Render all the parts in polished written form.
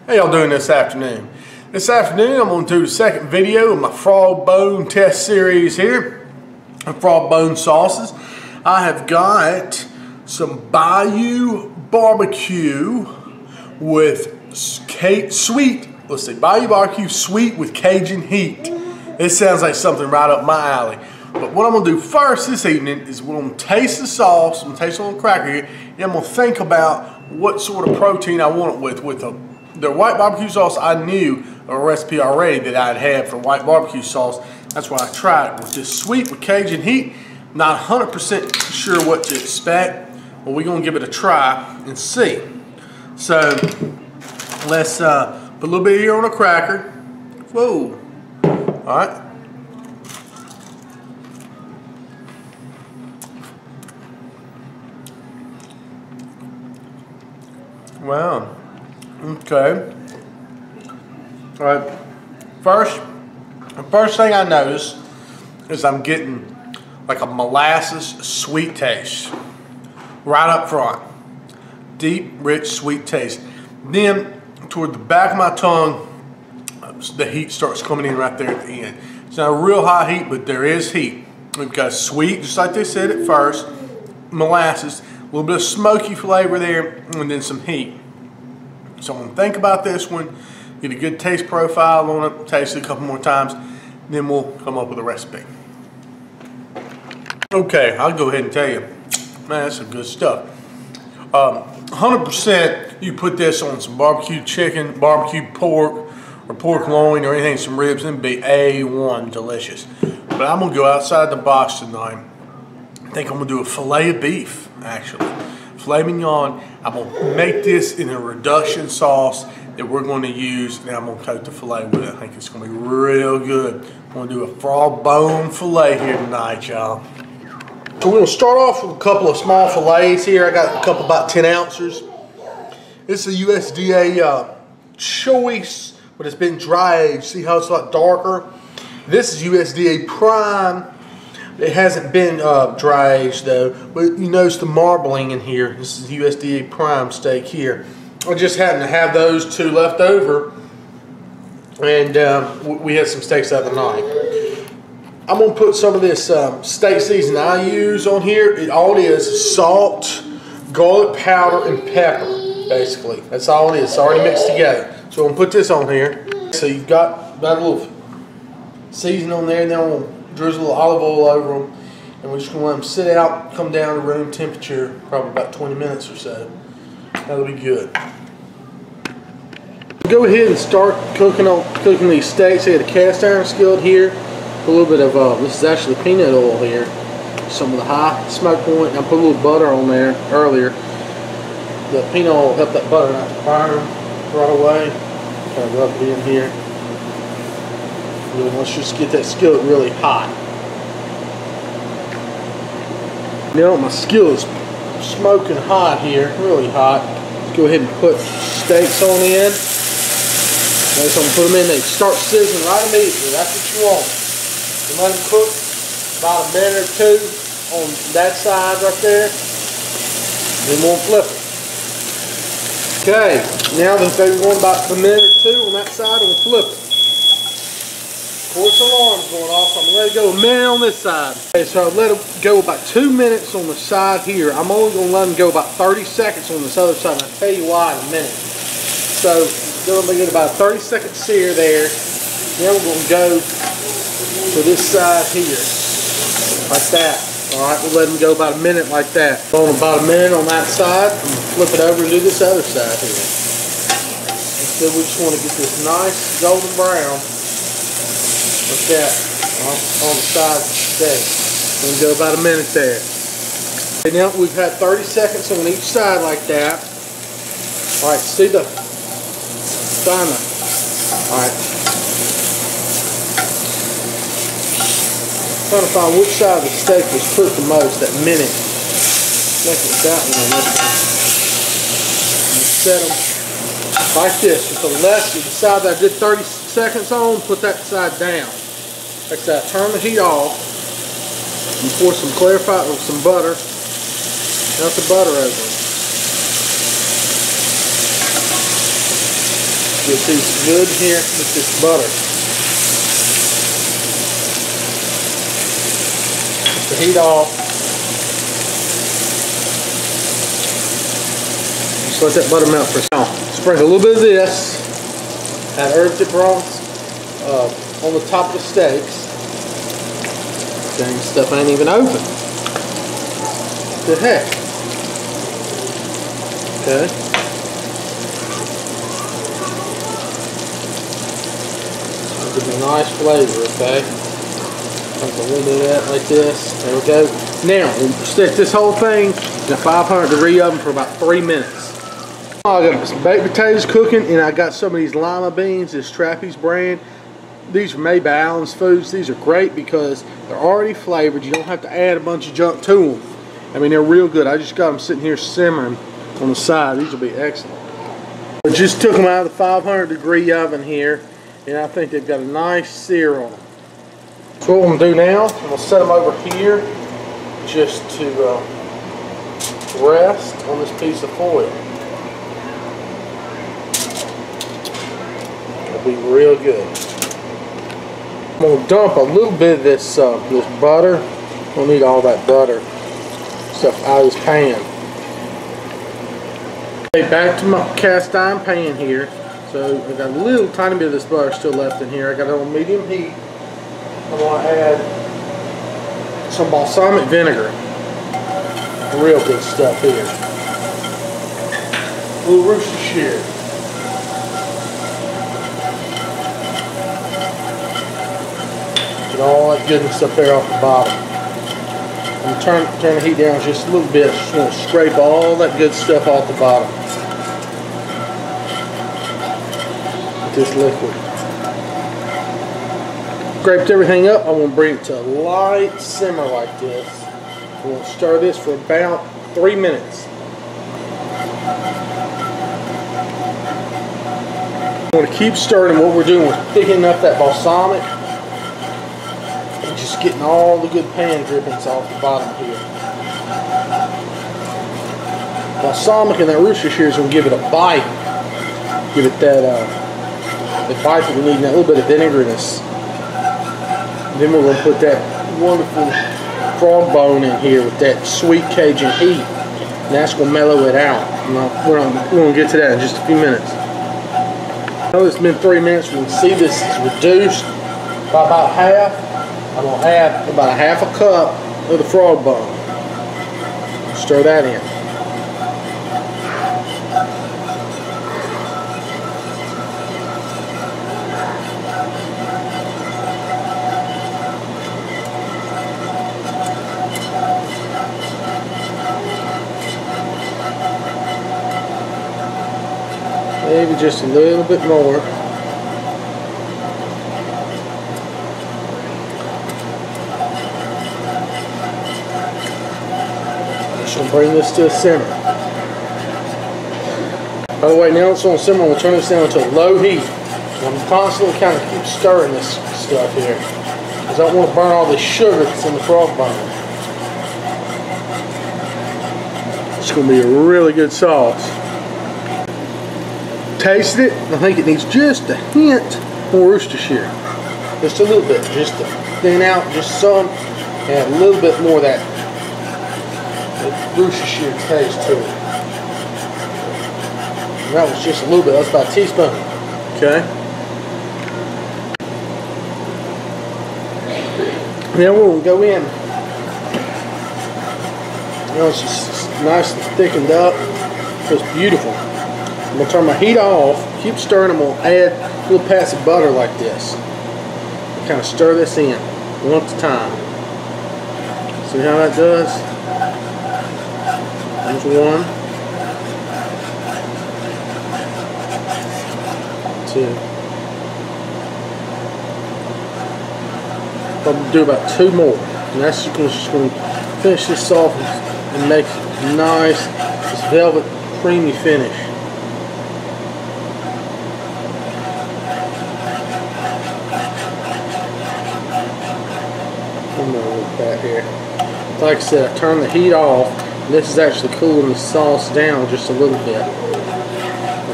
How y'all doing this afternoon? This afternoon I'm going to do the second video of my frog bone test series here of frog bone sauces. I have got some Bayou BBQ with Bayou BBQ sweet with Cajun heat. This sounds like something right up my alley. But what I'm going to do first this evening is we're going to taste the sauce, I'm going to taste it on the cracker here, and I'm going to think about what sort of protein I want it with. The white barbecue sauce, I knew a recipe already that I'd had for white barbecue sauce. That's why I tried it with this sweet with Cajun heat. Not 100% sure what to expect, but we're going to give it a try and see. So let's put a little bit here on a cracker. Whoa. All right. Wow. Okay. All right. The first thing I notice is I'm getting like a molasses sweet taste right up front. Deep, rich, sweet taste. Then toward the back of my tongue, the heat starts coming in right there at the end. It's not a real high heat, but there is heat. We've got sweet, just like they said at first, molasses, a little bit of smoky flavor there, and then some heat. So I'm going to think about this one, get a good taste profile on it, taste it a couple more times, then we'll come up with a recipe. Okay, I'll go ahead and tell you, man, that's some good stuff. 100% you put this on some barbecue chicken, barbecue pork, or pork loin, or anything, some ribs, and it'd be A1 delicious. But I'm going to go outside the box tonight. I think I'm going to do a filet of beef, actually. Filet Mignon. I'm going to make this in a reduction sauce that we're going to use, and I'm going to coat the filet with it. I think it's going to be real good. I'm going to do a frog bone filet here tonight, y'all. So we're going to start off with a couple of small fillets here. I got a couple about 10 ounces. This is a USDA choice, but it's been dry aged. See how it's a lot darker? This is USDA prime. It hasn't been dry aged though, but you notice the marbling in here. This is USDA prime steak here. I just happened to have those two left over, and we had some steaks the other night. I'm going to put some of this steak seasoning I use on here. All it is salt, garlic powder, and pepper, basically. That's all it is. It's already mixed together. So I'm going to put this on here. So you've got that little seasoning on there, and then I'm going to drizzle a little olive oil over them. And we're just going to let them sit out, come down to room temperature, probably about 20 minutes or so. That'll be good. Go ahead and start cooking these steaks. I got a cast iron skillet here. Put a little bit of, this is actually peanut oil here. Some of the high smoke point. I put a little butter on there earlier. The peanut oil helped that butter not to burn right away. Kind of rub it in here. And let's just get that skillet really hot. Now my skillet's smoking hot here, really hot. Let's go ahead and put steaks on in. Next I'm going to put them in. They start sizzling right immediately. That's what you want. And let them cook about a minute or two on that side right there. Then we'll flip it. Okay, now that they're going about a minute or two on that side, we'll flip it. Of course, the alarm's going off, so I'm going to let it go a minute on this side. Okay, so I let it go about 2 minutes on the side here. I'm only going to let them go about 30 seconds on this other side, and I'll tell you why in a minute. So, they're going to get about a 30-second sear there. Then we're going to go to this side here, like that. Alright, we'll let them go about a minute like that. On about a minute on that side, I'm going to flip it over and do this other side here. So we just want to get this nice golden brown, like that, on the side of the steak. We'll go about a minute there. Okay, now we've had 30 seconds on each side like that. Alright, see the diamond. Alright. Trying to find which side of the steak was cooked the most, that minute. I think it was that one on this one. And set them like this. With the left, the side that I did 30 seconds on, put that side down. Like that. Turn the heat off. And pour some clarified with some butter. Not the butter over it. Get these good here with this butter. Get the heat off. Just let that butter melt for now. Sprinkle a little bit of this. Add herbs dip broth on the top of the steaks. Dang, stuff ain't even open. What the heck? Okay. Give me a nice flavor, okay? Take a little bit of that like this. There we go. Now, we'll stick this whole thing in a 500-degree oven for about 3 minutes. I got some baked potatoes cooking, and I got some of these lima beans, this Trappy's brand. These are made by Allen's Foods. These are great because they're already flavored. You don't have to add a bunch of junk to them. I mean, they're real good. I just got them sitting here simmering on the side. These will be excellent. I just took them out of the 500-degree oven here, and I think they've got a nice sear on them. So what I'm going to do now, I'm going to set them over here just to rest on this piece of foil. It'll be real good. I'm going to dump a little bit of this butter. We'll need all that butter stuff out of this pan. Okay, back to my cast iron pan here. So I've got a little tiny bit of this butter still left in here. I got it on medium heat. I'm going to add some balsamic vinegar. Real good stuff here. A little Worcestershire. Get all that goodness up there off the bottom. I'm turn the heat down just a little bit. Just want to scrape all that good stuff off the bottom. This liquid. Scraped everything up. I'm going to bring it to a light simmer like this. I'm going to stir this for about 3 minutes. I'm going to keep stirring. What we're doing is picking up that balsamic and just getting all the good pan drippings off the bottom here. Balsamic and that Worcestershire is going to give it a bite. Give it that the bite that we need, and that little bit of vinegariness. Then we're going to put that wonderful frog bone in here with that sweet Cajun heat, and that's going to mellow it out. We're going to get to that in just a few minutes. Now it's been 3 minutes. We can see this is reduced by about half. I'm going to add about a half a cup of the frog bone. Stir that in. Maybe just a little bit more. Just gonna bring this to a simmer. By the way, now it's on simmer. We'll turn this down to a low heat. I'm constantly kind of keep stirring this stuff here because I don't want to burn all this sugar that's in the frog bone. It's gonna be a really good sauce. Taste it. I think it needs just a hint more Worcestershire. Just a little bit. Just to thin out just some. And a little bit more of that Worcestershire taste to it. And that was just a little bit. That's about a teaspoon. Okay. Then we'll go in. You know, it's just nice and thickened up. It's beautiful. I'm going to turn my heat off, keep stirring. I'm going to add a little pass of butter like this. Kind of stir this in one at a time. See how that does? There's one. Two. I'll do about 2 more. And that's just going to finish this off and make it nice, this velvet, creamy finish. Here. Like I said, I turned the heat off. And this is actually cooling the sauce down just a little bit.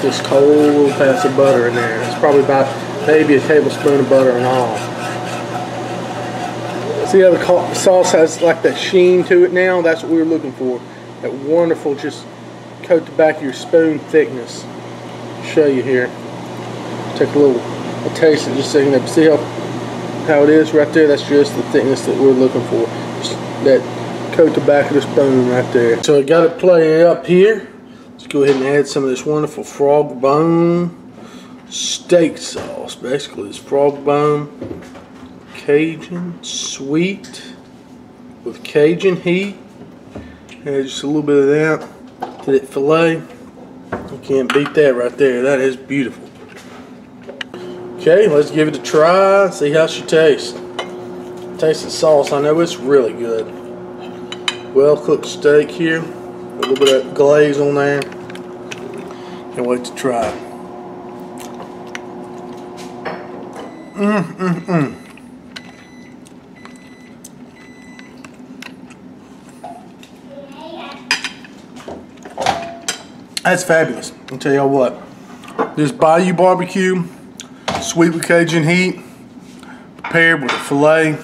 this cold patch of butter in there. It's probably about maybe a tablespoon of butter and all. See how the sauce has like that sheen to it now? That's what we were looking for. That wonderful, just coat the back of your spoon thickness. I'll show you here. Take a taste of just saying that. See how it is right there? That's just the thickness that we're looking for. Just that coat the back of the spoon right there. So I got it plated up here. Let's go ahead and add some of this wonderful frog bone steak sauce. Basically, it's frog bone, Cajun, sweet, with Cajun heat. Add just a little bit of that to that filet. You can't beat that right there. That is beautiful. Okay, let's give it a try and see how she tastes. Taste the sauce. I know it's really good. Well cooked steak here. A little bit of glaze on there. Can't wait to try it. That's fabulous. I'll tell you what. This Bayou BBQ, sweet with Cajun heat, prepared with a filet.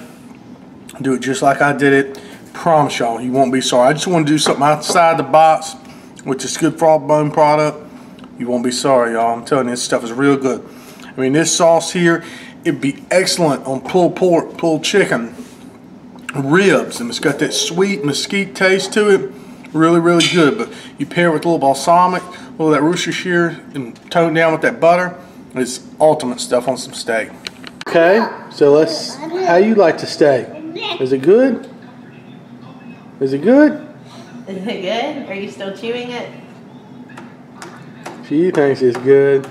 Do it just like I did it. Promise y'all, you won't be sorry. I just want to do something outside the box with this good frog bone product. You won't be sorry, y'all. I'm telling you, this stuff is real good. I mean, this sauce here, it'd be excellent on pulled pork, pulled chicken, ribs, and it's got that sweet mesquite taste to it. Really, really good. But you pair it with a little balsamic, a little of that Worcestershire, and tone it down with that butter. It's ultimate stuff on some steak. Okay, so let's. How you like the steak? Is it good? Is it good? Is it good? Are you still chewing it? She thinks it's good.